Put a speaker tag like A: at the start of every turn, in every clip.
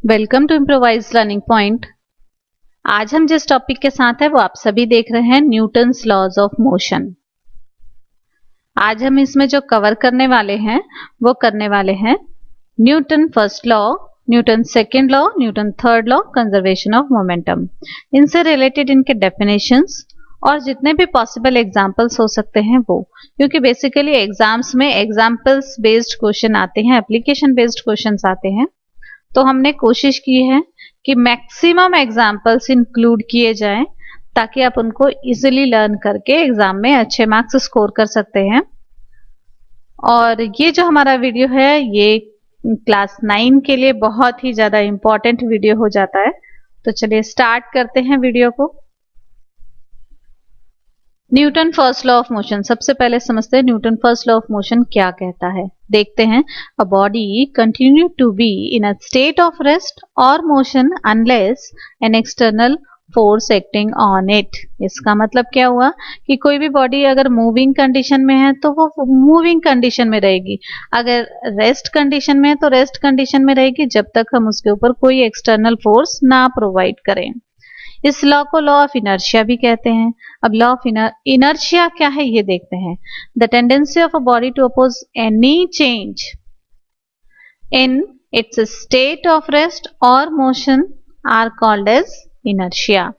A: Welcome to Improvise Learning Point. आज हम जिस टॉपिक के साथ है वो आप सभी देख रहे हैं, न्यूटन्स लॉज ऑफ मोशन। आज हम इसमें जो कवर करने वाले हैं वो करने वाले हैं Newton first law, Newton second law, Newton third law, conservation of momentum. इनसे रिलेटेड इनके डेफिनेशंस और जितने भी पॉसिबल एग्जाम्पल्स हो सकते हैं वो, क्योंकि बेसिकली एग्जाम्स में एग्जाम्पल्स बेस्ड क्वेश्चन आते हैं, एप्लीकेशन बेस्ड क्वेश्चंस आते हैं। तो हमने कोशिश की है कि मैक्सिमम एग्जाम्पल्स इंक्लूड किए जाएं ताकि आप उनको इजीली लर्न करके एग्जाम में अच्छे मार्क्स स्कोर कर सकते हैं। और ये जो हमारा वीडियो है ये क्लास 9 के लिए बहुत ही ज़्यादा इम्पोर्टेंट वीडियो हो जाता है। तो चलिए स्टार्ट करते हैं वीडियो को। Newton first law of motion, सबसे पहले समझते हैं Newton first law of motion क्या कहता है। देखते हैं, a body continue to be in a state of rest or motion unless an external force acting on it. इसका मतलब क्या हुआ कि कोई भी बॉडी अगर मूविंग कंडीशन में है तो वो मूविंग कंडीशन में रहेगी, अगर रेस्ट कंडीशन में है तो रेस्ट कंडीशन में रहेगी जब तक हम उसके ऊपर कोई एक्सटर्नल फोर्स ना प्रोवाइड करें। इस लॉ को लॉ ऑफ इनर्शिया भी कहते हैं। अब लॉ ऑफ इनर्शिया क्या है ये देखते हैं। The tendency of a body to oppose any change in its state of rest or motion are called as inertia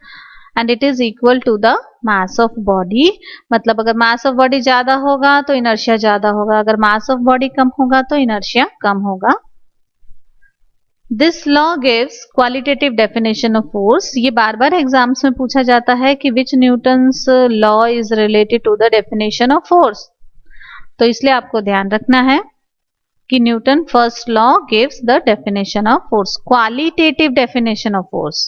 A: and it is equal to the mass of body. मतलब अगर मास of body ज्यादा होगा तो inertia ज्यादा होगा, अगर मास of body कम होगा तो इनर्शिया कम होगा। This law gives qualitative definition of force। ये बार बार एग्जाम्स में पूछा जाता है कि which Newton's law is related to the definition of force। तो इसलिए आपको ध्यान रखना है कि Newton first law gives the definition of force, qualitative definition of force।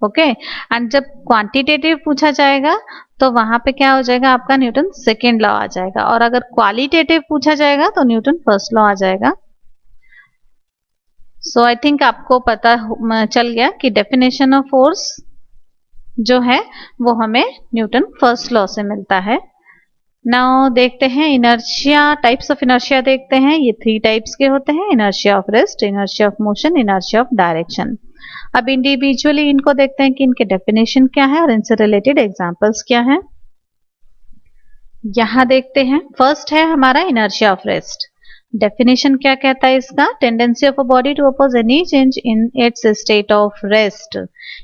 A: Okay, and जब क्वांटिटेटिव पूछा जाएगा तो वहां पे क्या हो जाएगा, आपका न्यूटन सेकेंड लॉ आ जाएगा, और अगर क्वालिटेटिव पूछा जाएगा तो न्यूटन फर्स्ट लॉ आ जाएगा। सो आई थिंक आपको पता चल गया कि डेफिनेशन ऑफ फोर्स जो है वो हमें न्यूटन फर्स्ट लॉ से मिलता है। नाउ देखते हैं इनर्शिया, टाइप्स ऑफ इनर्शिया देखते हैं। ये 3 टाइप्स के होते हैं, inertia of rest, inertia of motion, inertia of direction. अब इंडिविजुअली इनको देखते हैं कि इनके डेफिनेशन क्या है और इनसे रिलेटेड एग्जांपल्स क्या है। यहां देखते हैं, फर्स्ट है हमारा इनर्शिया ऑफ रेस्ट। डेफिनेशन क्या कहता है इसका, tendency of a body to oppose any change in its state of rest.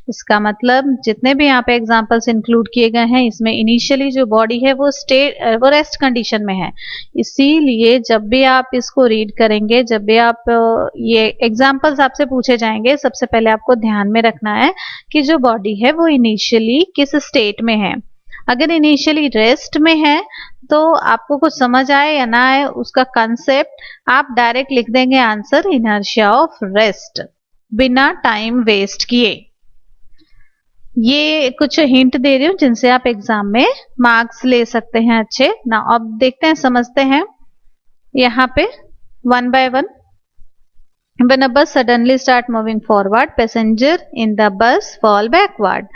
A: इसका मतलब जितने भी यहाँ पे एग्जांपल्स इंक्लूड किए गए हैं इसमें इनिशियली जो बॉडी है वो रेस्ट कंडीशन में है। इसीलिए जब भी आप इसको रीड करेंगे, जब भी आप ये एग्जांपल्स आपसे पूछे जाएंगे, सबसे पहले आपको ध्यान में रखना है कि जो बॉडी है वो इनिशियली किस स्टेट में है। अगर इनिशियली रेस्ट में है तो आपको कुछ समझ आए या ना आए उसका कंसेप्ट आप डायरेक्ट लिख देंगे आंसर इनर्शिया ऑफ रेस्ट, बिना टाइम वेस्ट किए। ये कुछ हिंट दे रही हूँ जिनसे आप एग्जाम में मार्क्स ले सकते हैं अच्छे ना। अब देखते हैं, समझते हैं यहाँ पे one by one. When a bus suddenly start moving forward, passenger in the bus fall backward।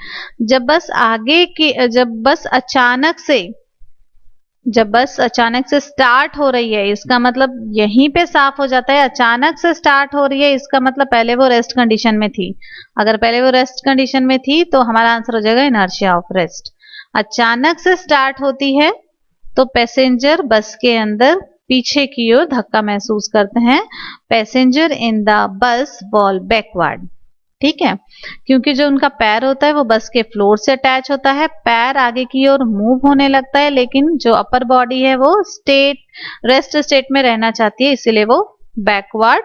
A: जब बस अचानक से स्टार्ट हो रही है, इसका मतलब यहीं पे साफ हो जाता है, अचानक से स्टार्ट हो रही है इसका मतलब पहले वो रेस्ट कंडीशन में थी। अगर पहले वो रेस्ट कंडीशन में थी तो हमारा आंसर हो जाएगा इनर्शिया ऑफ रेस्ट। अचानक से स्टार्ट होती है तो पैसेंजर बस के अंदर पीछे की ओर धक्का महसूस करते हैं, passenger in the bus fall backward. ठीक है, क्योंकि जो उनका पैर होता है वो बस के फ्लोर से अटैच होता है, पैर आगे की ओर मूव होने लगता है, लेकिन जो अपर बॉडी है वो रेस्ट स्टेट में रहना चाहती है, इसीलिए वो बैकवर्ड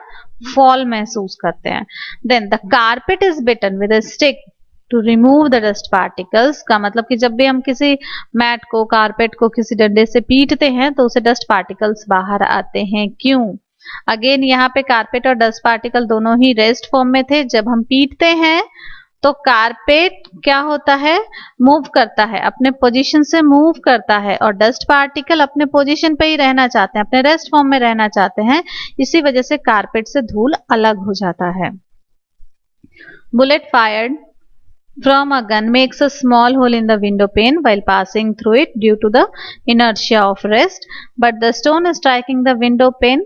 A: फॉल महसूस करते हैं। Then the carpet is beaten with a stick to remove the dust particles. का मतलब कि जब भी हम किसी मैट को, कारपेट को किसी डंडे से पीटते हैं तो उसे डस्ट पार्टिकल्स बाहर आते हैं। क्यों? अगेन यहाँ पे कारपेट और डस्ट पार्टिकल दोनों ही रेस्ट फॉर्म में थे। जब हम पीटते हैं तो कारपेट क्या होता है, मूव करता है, अपने पोजीशन से मूव करता है, और डस्ट पार्टिकल अपने पोजीशन पे ही रहना चाहते हैं, अपने रेस्ट फॉर्म में रहना चाहते हैं। इसी वजह से कारपेट से धूल अलग हो जाता है। Bullet fired from a gun makes a small hole in the window pane while passing through it due to the inertia of rest, but the stone striking the window pane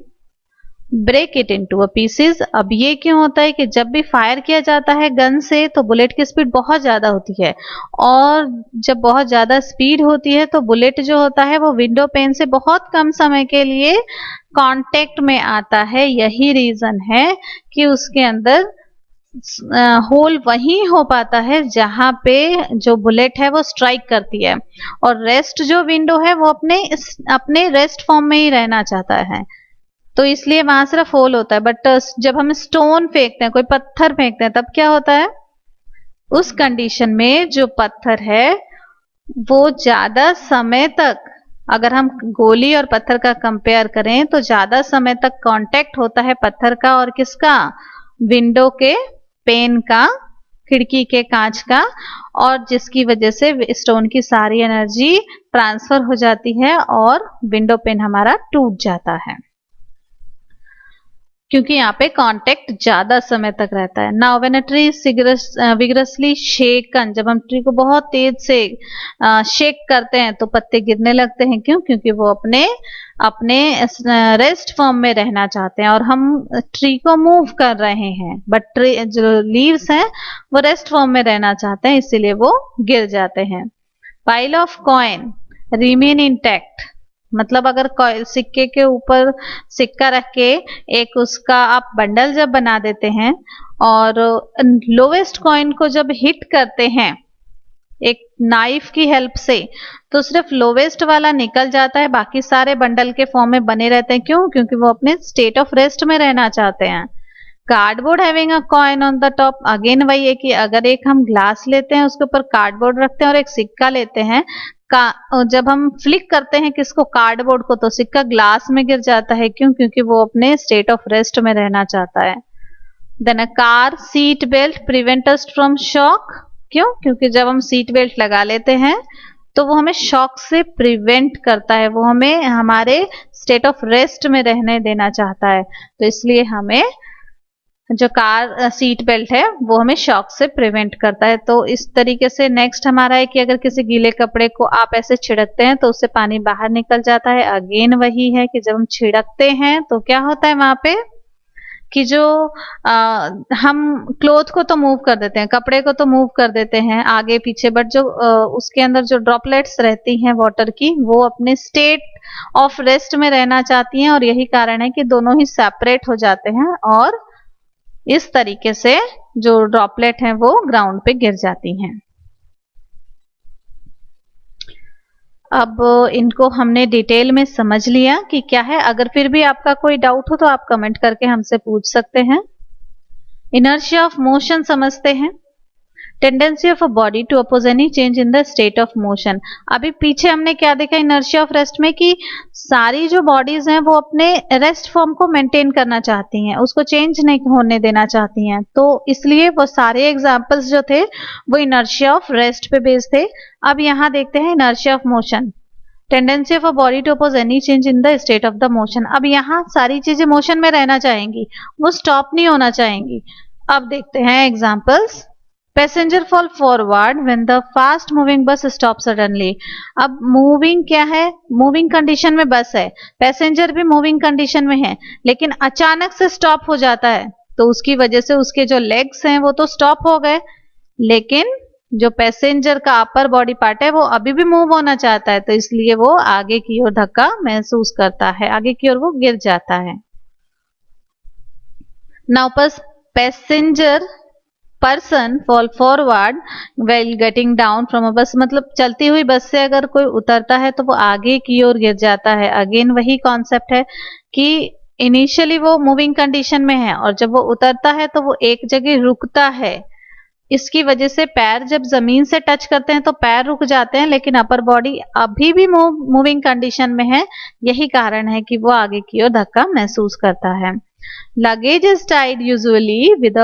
A: break it into a pieces. अब ये क्यों होता है कि जब भी fire किया जाता है गन से तो बुलेट की स्पीड बहुत ज़्यादा होती है, और जब बहुत ज़्यादा स्पीड होती है तो बुलेट जो होता है वो विंडो पेन से बहुत कम समय के लिए कांटेक्ट में आता है। यही रीज़न है कि उसके अंदर होल वहीं हो पाता है जहाँ पे जो बुलेट है वो स्ट्राइक करती है, और रेस्ट जो विंडो है वो अपने रेस्ट फॉर्म में ही रहना चाहता है, तो इसलिए वहां सिर्फ होल होता है। बट जब हम स्टोन फेंकते हैं, कोई पत्थर फेंकते हैं, तब क्या होता है, उस कंडीशन में जो पत्थर है वो ज्यादा समय तक, अगर हम गोली और पत्थर का कंपेयर करें तो ज्यादा समय तक कांटेक्ट होता है पत्थर का और किसका, विंडो के पेन का, खिड़की के कांच का, और जिसकी वजह से स्टोन की सारी एनर्जी ट्रांसफर हो जाती है और विंडो पेन हमारा टूट जाता है, क्योंकि यहाँ पे कांटेक्ट ज्यादा समय तक रहता है। Now when a tree is vigorously shaken, जब हम ट्री को बहुत तेज से शेक करते हैं तो पत्ते गिरने लगते हैं। क्यों? क्योंकि वो अपने अपने रेस्ट फॉर्म में रहना चाहते हैं और हम ट्री को मूव कर रहे हैं, बट ट्री जो लीव्स हैं वो रेस्ट फॉर्म में रहना चाहते हैं, इसीलिए वो गिर जाते हैं। Pile of coin remain intact, मतलब अगर सिक्के के ऊपर सिक्का रख के एक उसका आप बंडल जब बना देते हैं और लोवेस्ट कॉइन को जब हिट करते हैं एक नाइफ की हेल्प से, तो सिर्फ लोवेस्ट वाला निकल जाता है, बाकी सारे बंडल के फॉर्म में बने रहते हैं। क्यों? क्योंकि वो अपने स्टेट ऑफ रेस्ट में रहना चाहते हैं। Cardboard having a coin on the top, again वही है कि अगर एक हम ग्लास लेते हैं उसके ऊपर कार्डबोर्ड रखते हैं और एक सिक्का लेते हैं, जब हम फ्लिक करते हैं किसको, कार्डबोर्ड को, तो सिक्का ग्लास में गिर जाता है। क्यों? क्योंकि वो अपने स्टेट ऑफ रेस्ट में रहना चाहता है। Then a car seat belt prevent us from shock, क्यों? क्योंकि जब हम सीट बेल्ट लगा लेते हैं तो वो हमें शॉक से प्रिवेंट करता है, वो हमें हमारे स्टेट ऑफ रेस्ट में रहने देना चाहता है, तो इसलिए हमें जो कार सीट बेल्ट है वो हमें शॉक से प्रिवेंट करता है। तो इस तरीके से नेक्स्ट हमारा है कि अगर किसी गीले कपड़े को आप ऐसे छिड़कते हैं तो उससे पानी बाहर निकल जाता है। अगेन वही है कि जब हम छिड़कते हैं तो क्या होता है वहां पे कि जो हम क्लोथ को तो मूव कर देते हैं, कपड़े को तो मूव कर देते हैं आगे पीछे, बट जो उसके अंदर जो ड्रॉपलेट्स रहती हैं वाटर की, वो अपने स्टेट ऑफ रेस्ट में रहना चाहती हैं, और यही कारण है कि दोनों ही सेपरेट हो जाते हैं और इस तरीके से जो ड्रॉपलेट हैं वो ग्राउंड पे गिर जाती हैं। अब इनको हमने डिटेल में समझ लिया कि क्या है। अगर फिर भी आपका कोई डाउट हो तो आप कमेंट करके हमसे पूछ सकते हैं। इनर्शिया ऑफ मोशन समझते हैं। Tendency of a body to oppose any change in the state of motion. अभी पीछे हमने क्या देखा इनर्शिया ऑफ रेस्ट में, कि सारी जो बॉडीज हैं वो अपने रेस्ट फॉर्म को मेंटेन करना चाहती हैं, उसको चेंज नहीं होने देना चाहती हैं, तो इसलिए वो सारे एग्जांपल्स जो थे वो इनर्शिया ऑफ रेस्ट पे बेस्ड थे। अब यहाँ देखते हैं inertia of motion. Tendency of a body to oppose any change in the state of the motion. अब यहाँ सारी चीजें मोशन में रहना चाहेंगी, वो स्टॉप नहीं होना चाहेंगी। अब देखते हैं examples. Passenger fall forward when the fast moving bus stop suddenly. अब मूविंग क्या है, मूविंग कंडीशन में बस है, पैसेंजर भी मूविंग कंडीशन में है, लेकिन अचानक से स्टॉप हो जाता है, तो उसकी वजह से उसके जो लेग्स हैं वो तो स्टॉप हो गए, लेकिन जो पैसेंजर का अपर बॉडी पार्ट है वो अभी भी मूव होना चाहता है, तो इसलिए वो आगे की ओर धक्का महसूस करता है, आगे की ओर वो गिर जाता है। Now passenger person fall forward well getting down from a बस, मतलब चलती हुई बस से अगर कोई उतरता है तो वो आगे की ओर गिर जाता है। अगेन वही कॉन्सेप्ट है कि इनिशियली वो मूविंग कंडीशन में है और जब वो उतरता है तो वो एक जगह रुकता है, इसकी वजह से पैर जब जमीन से टच करते हैं तो पैर रुक जाते हैं, लेकिन अपर बॉडी अभी भी मूविंग कंडीशन में है, यही कारण है कि वो आगे की ओर धक्का महसूस करता है। Luggage is tied usually with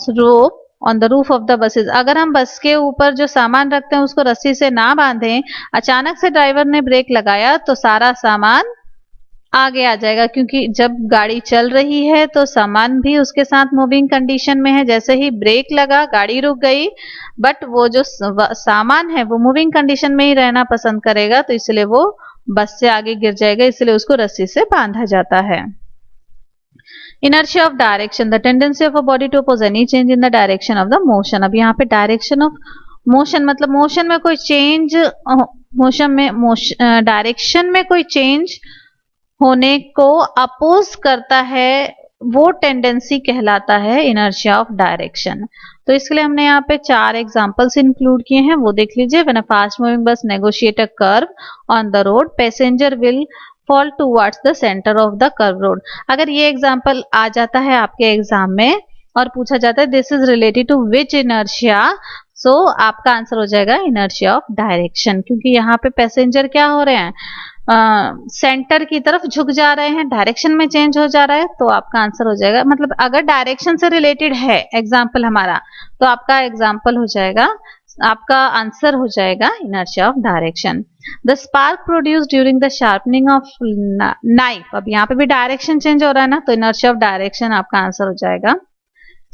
A: rope on the roof of the buses. अगर हम बस के ऊपर जो सामान रखते हैं उसको रस्सी से ना बांधें, अचानक से ड्राइवर ने ब्रेक लगाया तो सारा सामान आगे आ जाएगा, क्योंकि जब गाड़ी चल रही है तो सामान भी उसके साथ मूविंग कंडीशन में है। जैसे ही ब्रेक लगा गाड़ी रुक गई, बट वो जो सामान है वो मूविंग कंडीशन में ही रहना पसंद करेगा, तो इसलिए वो बस से आगे गिर जाएगा, इसलिए उसको रस्सी से बांधा जाता है। Inertia of direction, the tendency of a body to oppose any change in the direction of the motion. अब यहाँ पे डायरेक्शन ऑफ मोशन मतलब मोशन में कोई चेंज, डायरेक्शन में कोई चेंज होने को अपोज करता है, वो टेंडेंसी कहलाता है इनर्शिया ऑफ डायरेक्शन। तो इसके लिए हमने यहाँ पे 4 एग्जांपल्स इंक्लूड किए हैं, वो देख लीजिए। व्हेन अ फास्ट मूविंग बस negotiate a curve on the road, passenger will fall towards the centre of the curve road. अगर ये एग्जांपल आ जाता है आपके एग्जाम में और पूछा जाता है this is related to which inertia, so आपका आंसर हो जाएगा इनर्शिया ऑफ डायरेक्शन, क्योंकि यहाँ पे पैसेंजर क्या हो रहे हैं, सेंटर की तरफ झुक जा रहे हैं, डायरेक्शन में चेंज हो जा रहा है, तो आपका आंसर हो जाएगा, मतलब अगर डायरेक्शन से रिलेटेड है एग्जाम्पल हमारा, तो आपका एग्जाम्पल हो जाएगा, आपका आंसर हो जाएगा inertia of direction. The spark produce during the sharpening of knife, अब यहाँ पे भी डायरेक्शन चेंज हो रहा है ना, तो इनर्शिया ऑफ डायरेक्शन आपका आंसर हो जाएगा।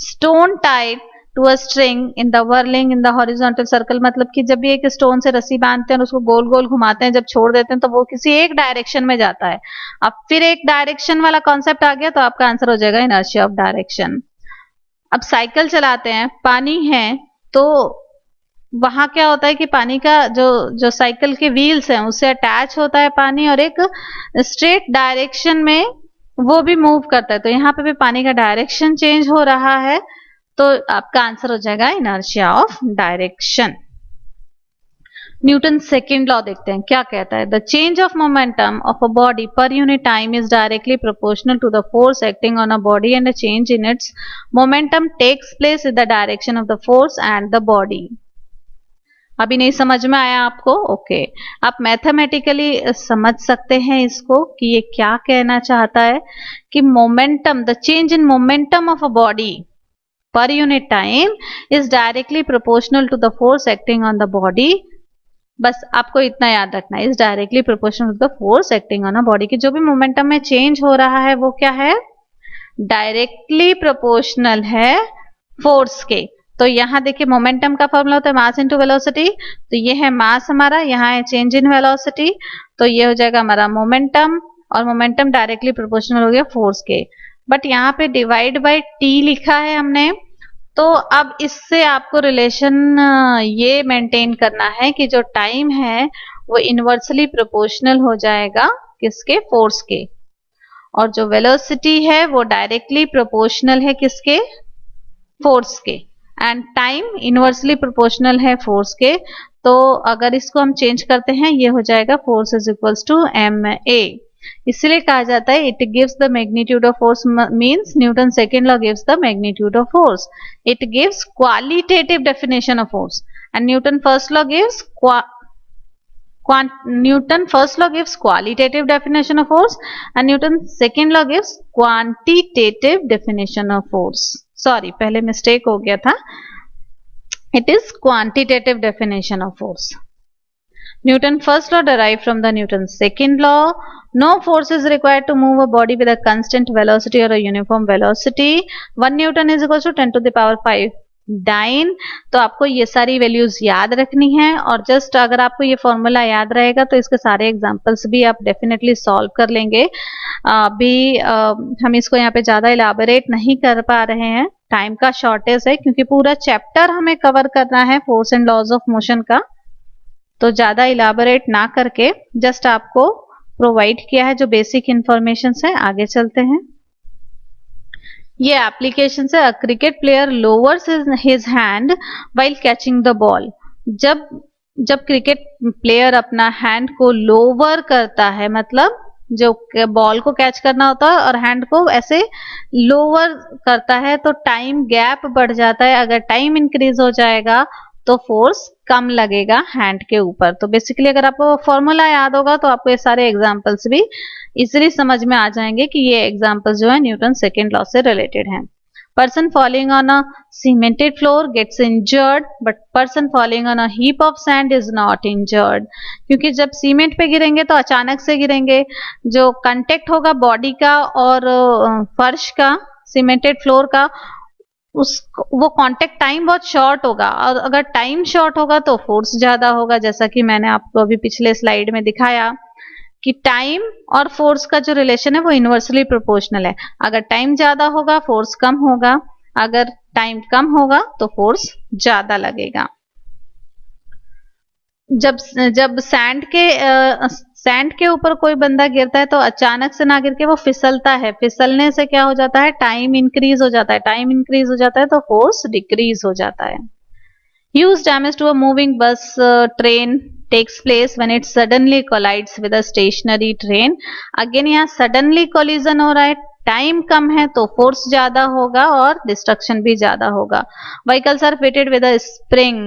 A: Stone tied to a string in the whirling in the horizontal circle, मतलब कि जब भी एक स्टोन से रस्सी बांधते हैं और उसको गोल गोल घुमाते हैं, जब छोड़ देते हैं तो वो किसी एक डायरेक्शन में जाता है। अब फिर एक डायरेक्शन वाला कॉन्सेप्ट आ गया, तो आपका आंसर हो जाएगा इनर्शिया ऑफ डायरेक्शन। अब साइकिल चलाते हैं, पानी है, तो वहां क्या होता है कि पानी का जो साइकिल के व्हील्स हैं उससे अटैच होता है पानी, और एक स्ट्रेट डायरेक्शन में वो भी मूव करता है, तो यहाँ पे भी पानी का डायरेक्शन चेंज हो रहा है, तो आपका आंसर हो जाएगा inertia of direction. Newton second law देखते हैं क्या कहता है। The change of momentum of a body per unit time is directly proportional to the force acting on a body and a change in its momentum takes place in the direction of the force and the body. अभी नहीं समझ में आया आपको? Okay, आप mathematically समझ सकते हैं इसको कि ये क्या कहना चाहता है कि momentum, the change in momentum of a body per unit time is directly proportional to the force acting on the body। बस आपको इतना याद रखना है, is directly proportional to the force acting on a body, की जो भी momentum में चेंज हो रहा है वो क्या है, डायरेक्टली प्रोपोर्शनल है फोर्स के। तो यहाँ देखिए मोमेंटम का फॉर्मूला होता है मास इनटू वेलोसिटी, तो ये है मास हमारा, यहाँ है चेंज इन वेलोसिटी, तो ये हो जाएगा हमारा मोमेंटम, और मोमेंटम डायरेक्टली प्रोपोर्शनल हो गया फोर्स के। बट यहाँ पे डिवाइड बाय टी लिखा है हमने, तो अब इससे आपको रिलेशन ये मेंटेन करना है कि जो टाइम है वो इनवर्सली प्रोपोर्शनल हो जाएगा किसके, फोर्स के, और जो वेलोसिटी है वो डायरेक्टली प्रोपोर्शनल है किसके, फोर्स के, एंड टाइम इनवर्सली प्रोपोर्शनल है फोर्स के। तो अगर इसको हम चेंज करते हैं, ये हो जाएगा force is equals to M A. इसलिए कहा जाता है it gives the magnitude of force, means Newton second law gives the magnitude of force, it gives qualitative definition of force, and Newton first law gives qualitative definition of force, and Newton second law gives quantitative definition of force। Sorry, पहले mistake हो गया था, it is quantitative definition of force। Newton first law derived from the Newton second law। No force is required to move a body with a constant velocity or a uniform velocity। 1 Newton is equal to 10 to the power 5 dyne. तो आपको ये सारी values याद रखनी है, और just अगर आपको ये फॉर्मूला याद रहेगा तो इसके सारे एग्जांपल्स भी आप डेफिनेटली सॉल्व कर लेंगे। अभी हम इसको यहाँ पे ज़्यादा इलाबोरेट नहीं कर पा रहे हैं, टाइम का शॉर्टेज है, क्योंकि पूरा चैप्टर हमें कवर करना है force and laws of motion का, तो ज़्यादा इलाबोरेट ना करके जस्ट आपको प्रोवाइड किया है जो बेसिक इंफॉर्मेशन है। आगे चलते हैं। ये एप्लीकेशन से, cricket player lowers his hand while catching the ball. जब क्रिकेट प्लेयर अपना हैंड को लोअर करता है, मतलब जो बॉल को कैच करना होता है और हैंड को ऐसे लोअर करता है, तो टाइम गैप बढ़ जाता है। अगर टाइम इंक्रीज हो जाएगा तो फोर्स कम लगेगा हैंड के ऊपर। तो बेसिकली अगर आपको फॉर्मूला याद होगा तो आपको ये सारे एग्जांपल्स भी इजीली समझ में आ जाएंगे कि ये एग्जांपल्स जो है न्यूटन सेकेंड लॉ से रिलेटेड हैं। Person falling on a cemented floor gets injured, but person falling on a heap of sand is not injured. क्योंकि जब सीमेंट पे गिरेंगे तो अचानक से गिरेंगे, जो कांटेक्ट होगा बॉडी का और फर्श का, सीमेंटेड फ्लोर का, वो कांटेक्ट टाइम बहुत शॉर्ट होगा, और अगर टाइम शॉर्ट होगा तो फोर्स ज्यादा होगा, जैसा कि मैंने आपको अभी पिछले स्लाइड में दिखाया कि टाइम और फोर्स का जो रिलेशन है वो इनवर्सली प्रोपोर्शनल है। अगर टाइम ज्यादा होगा फोर्स कम होगा, अगर टाइम कम होगा तो फोर्स ज्यादा लगेगा। जब जब सैंड के ऊपर कोई बंदा गिरता है तो अचानक से ना गिर के वो फिसलता है, फिसलने से क्या हो जाता है, टाइम इंक्रीज हो जाता है, टाइम इंक्रीज हो जाता है तो फोर्स डिक्रीज हो जाता है। Huge damage to a moving bus train takes place when it suddenly collides with a stationary train. Again यहाँ suddenly collision हो रहा है, टाइम कम है तो फोर्स ज्यादा होगा और डिस्ट्रक्शन भी ज्यादा होगा। Vehicles are fitted with a spring.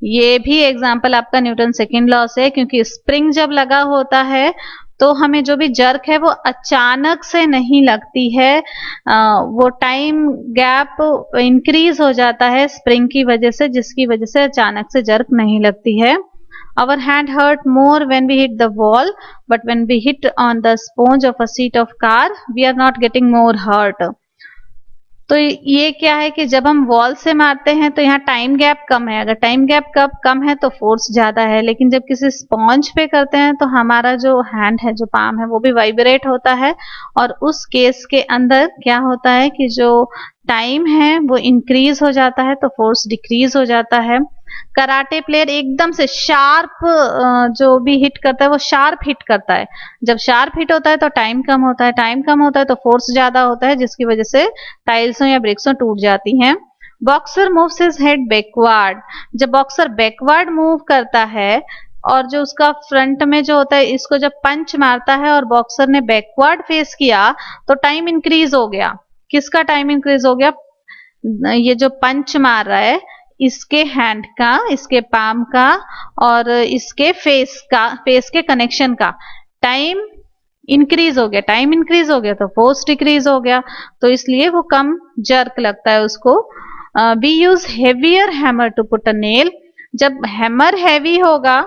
A: ये भी एग्जाम्पल आपका न्यूटन सेकेंड लॉ से है, क्योंकि स्प्रिंग जब लगा होता है तो हमें जो भी जर्क है वो अचानक से नहीं लगती है, वो टाइम गैप इंक्रीज हो जाता है स्प्रिंग की वजह से, जिसकी वजह से अचानक से जर्क नहीं लगती है। Our hand hurt more when we hit the wall, but when we hit on the sponge of a seat of car, we are not getting more hurt. तो ये क्या है कि जब हम वॉल से मारते हैं तो यहाँ टाइम गैप कम है, अगर टाइम गैप कम है तो फोर्स ज्यादा है, लेकिन जब किसी स्पॉन्ज पे करते हैं तो हमारा जो हैंड है, जो पाम है, वो भी वाइब्रेट होता है और उस केस के अंदर क्या होता है कि जो टाइम है वो इंक्रीज हो जाता है तो फोर्स डिक्रीज हो जाता है। कराटे प्लेयर एकदम से शार्प जो भी हिट करता है वो शार्प हिट करता है, जब शार्प हिट होता है तो टाइम कम होता है, टाइम कम होता है तो फोर्स ज्यादा होता है, जिसकी वजह से टाइल्सों या ब्रिक्सों टूट जाती हैं। Boxer moves his head backward, जब बॉक्सर बैकवर्ड मूव करता है और जो उसका फ्रंट में जो होता है, इसको जब पंच मारता है और बॉक्सर ने बैकवर्ड फेस किया तो टाइम इंक्रीज हो गया। किसका टाइम इंक्रीज हो गया? ये जो पंच मार रहा है इसके हैंड का, इसके पाम का और इसके फेस के कनेक्शन का टाइम इंक्रीज हो गया, टाइम इंक्रीज हो गया तो फोर्स डिक्रीज हो गया, तो इसलिए वो कम जर्क लगता है उसको। We use heavier hammer to put a nail, जब हैमर हैवी होगा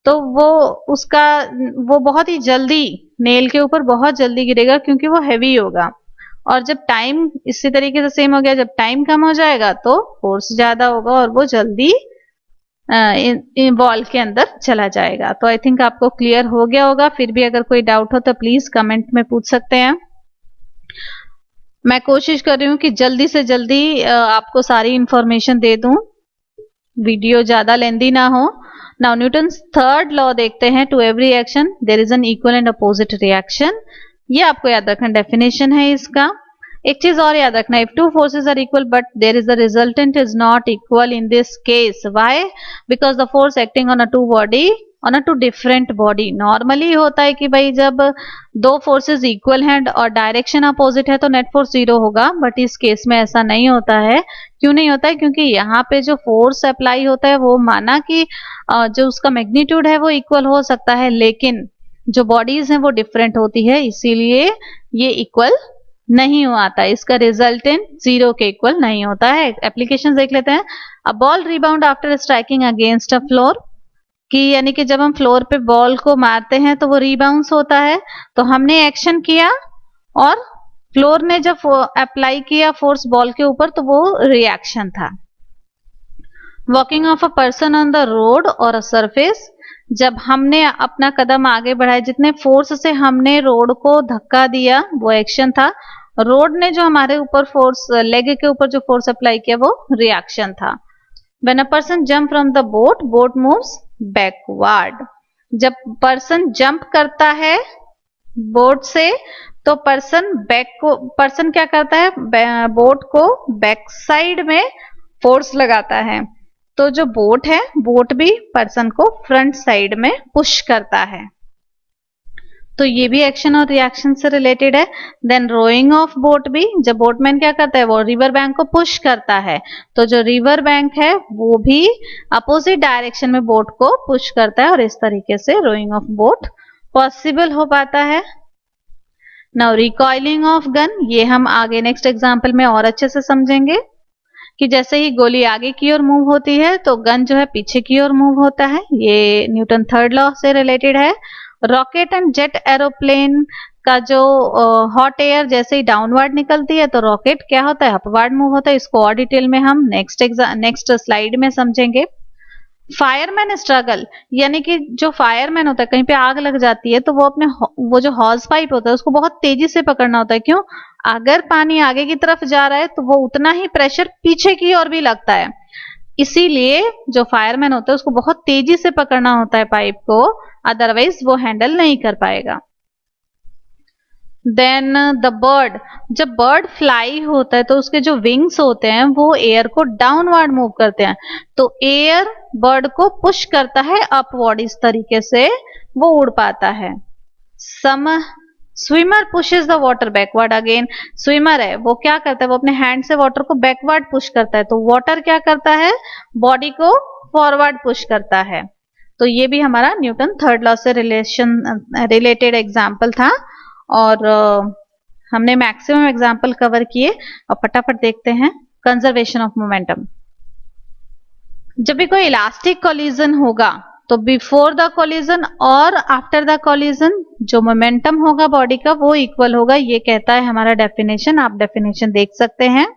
A: तो वो बहुत ही जल्दी नेल के ऊपर बहुत जल्दी गिरेगा क्योंकि वो हैवी होगा। और जब टाइम इसी तरीके से सेम हो गया, जब टाइम कम हो जाएगा तो फोर्स ज्यादा होगा और वो जल्दी बॉल के अंदर चला जाएगा। तो आई थिंक आपको क्लियर हो गया होगा, फिर भी अगर कोई डाउट हो तो प्लीज कमेंट में पूछ सकते हैं। मैं कोशिश कर रही हूँ कि जल्दी से जल्दी आपको सारी इंफॉर्मेशन दे दूं, वीडियो ज्यादा लेंदी ना हो। नाउ न्यूटन्स थर्ड लॉ देखते हैं, to every action there is an equal and opposite reaction. ये आपको याद रखना, डेफिनेशन है इसका। एक चीज और याद रखना, if two forces are equal but there is the resultant is not equal in this case, why? Because the force acting on a two body on a two different body. Normally होता है कि भाई जब दो forces equal हैं और direction opposite है तो नेट फोर्स जीरो होगा, बट इस केस में ऐसा नहीं होता है। क्यों नहीं होता है? क्योंकि यहाँ पे जो फोर्स अप्लाई होता है वो माना कि जो उसका मैग्नीट्यूड है वो इक्वल हो सकता है, लेकिन जो बॉडीज हैं वो डिफरेंट होती है, इसीलिए ये इक्वल नहीं आता, इसका रिजल्टेंट जीरो के इक्वल नहीं होता है। एप्लीकेशन देख लेते हैं। A ball rebound after striking against a floor, कि यानी कि जब हम फ्लोर पे बॉल को मारते हैं तो वो रिबाउंस होता है, तो हमने एक्शन किया और फ्लोर ने जब अप्लाई किया फोर्स बॉल के ऊपर तो वो रिएक्शन था। Walking of a person on the road और अ सरफेस, जब हमने अपना कदम आगे बढ़ाया, जितने फोर्स से हमने रोड को धक्का दिया वो एक्शन था, रोड ने जो हमारे ऊपर फोर्स, लेग के ऊपर जो फोर्स अप्लाई किया वो रिएक्शन था। When a person jump from the boat, boat moves backward. जब पर्सन जंप करता है बोट से तो पर्सन क्या करता है, बोट को बैक साइड में फोर्स लगाता है, तो जो बोट है बोट भी पर्सन को फ्रंट साइड में पुश करता है, तो ये भी एक्शन और रिएक्शन से रिलेटेड है। देन रोइंग ऑफ बोट भी, जब बोटमैन क्या करता है वो रिवर बैंक को पुश करता है, तो जो रिवर बैंक है वो भी अपोजिट डायरेक्शन में बोट को पुश करता है और इस तरीके से रोइंग ऑफ बोट पॉसिबल हो पाता है। नाउ रिकॉइलिंग ऑफ गन, ये हम आगे नेक्स्ट एग्जाम्पल में और अच्छे से समझेंगे कि जैसे ही गोली आगे की ओर मूव होती है तो गन जो है पीछे की ओर मूव होता है, ये न्यूटन थर्ड लॉ से रिलेटेड है। रॉकेट एंड जेट एरोप्लेन का जो हॉट एयर जैसे ही डाउनवर्ड निकलती है तो रॉकेट क्या होता है, अपवर्ड मूव होता है। इसको और डिटेल में हम नेक्स्ट स्लाइड में समझेंगे। फायरमैन स्ट्रगल, यानी कि जो फायरमैन होता है, कहीं पे आग लग जाती है तो वो अपने वो जो हॉज पाइप होता है उसको बहुत तेजी से पकड़ना होता है। क्यों? अगर पानी आगे की तरफ जा रहा है तो वो उतना ही प्रेशर पीछे की ओर भी लगता है, इसीलिए जो फायरमैन होता है उसको बहुत तेजी से पकड़ना होता है पाइप को, अदरवाइज वो हैंडल नहीं कर पाएगा। देन द बर्ड, जब बर्ड फ्लाई होता है तो उसके जो विंग्स होते हैं वो एयर को डाउनवर्ड मूव करते हैं, तो एयर बर्ड को पुश करता है अपवर्ड, इस तरीके से वो उड़ पाता है। Some swimmer pushes the water backward, again swimmer है वो क्या करता है, वो अपने हैंड से वाटर को बैकवर्ड पुश करता है, तो वाटर क्या करता है, बॉडी को फॉरवर्ड पुश करता है। तो ये भी हमारा न्यूटन थर्ड लॉ से रिलेटेड एग्जाम्पल था, और हमने मैक्सिमम एग्जाम्पल कवर किए। और फटाफट देखते हैं कंजर्वेशन ऑफ मोमेंटम। जब भी कोई इलास्टिक कोलिजन होगा तो बिफोर द कोलिजन और आफ्टर द कोलिजन जो मोमेंटम होगा बॉडी का वो इक्वल होगा, ये कहता है हमारा डेफिनेशन। आप डेफिनेशन देख सकते हैं।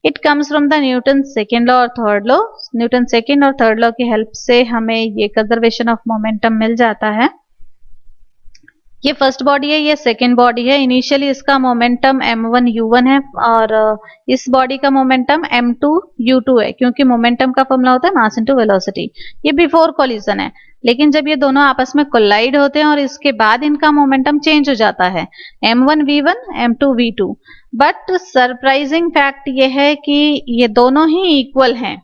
A: It comes from the Newton second law और थर्ड लॉ। न्यूटन सेकेंड और थर्ड लॉ की हेल्प से हमें ये कंजर्वेशन ऑफ मोमेंटम मिल जाता है। ये फर्स्ट बॉडी है, ये सेकेंड बॉडी है। इनिशियली इसका मोमेंटम m1 u1 है और इस बॉडी का मोमेंटम m2 u2 है, क्योंकि मोमेंटम का फॉर्मूला होता है मास इनटू वेलोसिटी। ये बिफोर कोलिजन है, लेकिन जब ये दोनों आपस में कोलाइड होते हैं और इसके बाद इनका मोमेंटम चेंज हो जाता है m1 v1 m2 v2। But surprising fact ये है कि ये दोनों ही इक्वल हैं।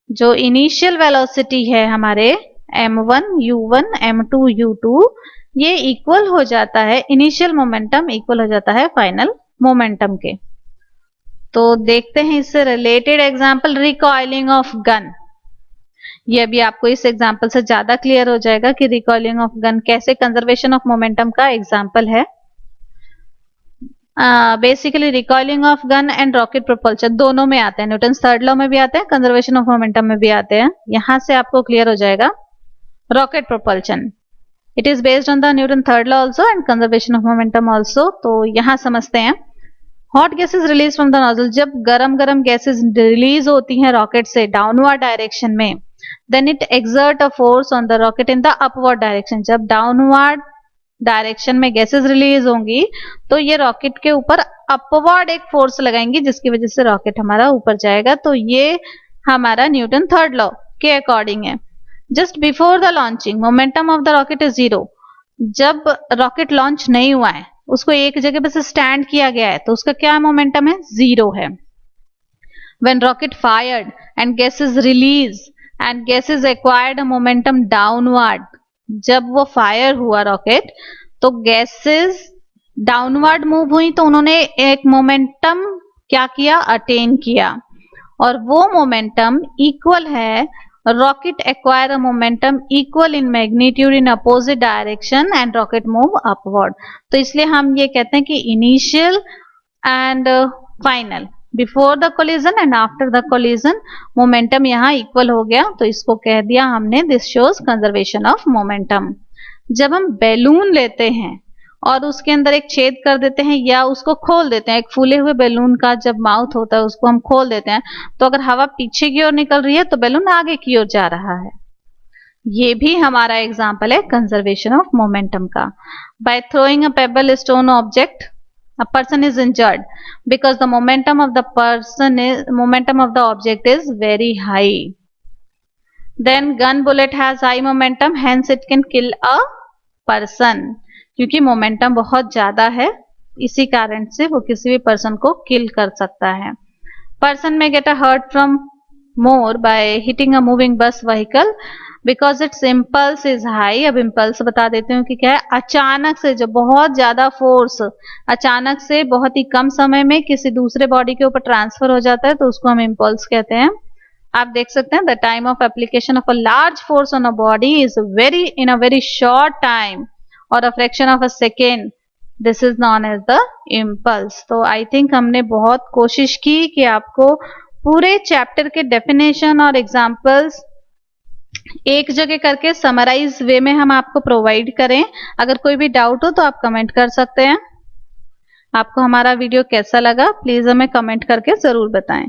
A: जो इनिशियल वेलोसिटी है हमारे m1 u1 m2 u2, ये इक्वल हो जाता है, इनिशियल मोमेंटम इक्वल हो जाता है फाइनल मोमेंटम के। तो देखते हैं इससे related example, recoiling of gun. ये भी आपको इस एग्जांपल से ज्यादा क्लियर हो जाएगा कि रिकॉइलिंग ऑफ गन कैसे कंजर्वेशन ऑफ मोमेंटम का एग्जांपल है। Basically recoiling of gun and rocket propulsion दोनों में आते हैं, न्यूटन थर्ड लॉ में भी आते हैं, कंजर्वेशन ऑफ मोमेंटम में भी आते हैं। यहां से आपको क्लियर हो जाएगा rocket propulsion. It is based on the Newton third law also and conservation of momentum also. तो यहां समझते हैं। Hot gases release from the nozzle, जब गरम गरम गैसेज रिलीज होती हैं रॉकेट से डाउनवर्ड डायरेक्शन में, then it exert a force on the rocket in the upward direction. जब डाउनवर्ड डायरेक्शन में गैसेज रिलीज होंगी तो ये रॉकेट के ऊपर अपवर्ड एक फोर्स लगाएंगी, जिसकी वजह से रॉकेट हमारा ऊपर जाएगा। तो ये हमारा न्यूटन थर्ड लॉ के अकॉर्डिंग है। Just before the launching momentum of the rocket is zero. जब रॉकेट लॉन्च नहीं हुआ है, उसको एक जगह पे से स्टैंड किया गया है, तो उसका क्या मोमेंटम है, जीरो है। When rocket fired and gases release and gases acquired momentum downward, जब वो फायर हुआ रॉकेट तो गैसेज डाउनवर्ड मूव हुई, तो उन्होंने एक मोमेंटम क्या किया, अटेन किया, और वो मोमेंटम इक्वल है rocket acquire a momentum equal in magnitude in opposite direction and rocket move upward। तो इसलिए हम ये कहते हैं कि initial and final, before the collision and after the collision momentum यहाँ equal हो गया, तो इसको कह दिया हमने this shows conservation of momentum। जब हम बैलून लेते हैं और उसके अंदर एक छेद कर देते हैं या उसको खोल देते हैं, एक फूले हुए बैलून का जब माउथ होता है उसको हम खोल देते हैं, तो अगर हवा पीछे की ओर निकल रही है तो बैलून आगे की ओर जा रहा है। ये भी हमारा एग्जांपल है कंजर्वेशन ऑफ मोमेंटम का। By throwing a pebble stone object a person is injured because the momentum of the object is very high. Then gun bullet has high momentum, hence it can kill a person. क्योंकि momentum बहुत ज्यादा है, इसी कारण से वो किसी भी पर्सन को किल कर सकता है। Person may get a hurt from more by hitting a moving bus vehicle because its impulse is high. अब इम्पल्स बता देते हूँ कि क्या है, अचानक से जो बहुत ज्यादा फोर्स अचानक से बहुत ही कम समय में किसी दूसरे बॉडी के ऊपर ट्रांसफर हो जाता है, तो उसको हम इम्पल्स कहते हैं। आप देख सकते हैं the time of application of a large force on a body is in a very short time or a fraction of a second, this is known as the impulse. तो आई थिंक हमने बहुत कोशिश की कि आपको पूरे chapter के definition और एग्जाम्पल्स एक जगह करके समराइज वे में हम आपको प्रोवाइड करें। अगर कोई भी डाउट हो तो आप कमेंट कर सकते हैं। आपको हमारा वीडियो कैसा लगा प्लीज हमें कमेंट करके जरूर बताएं।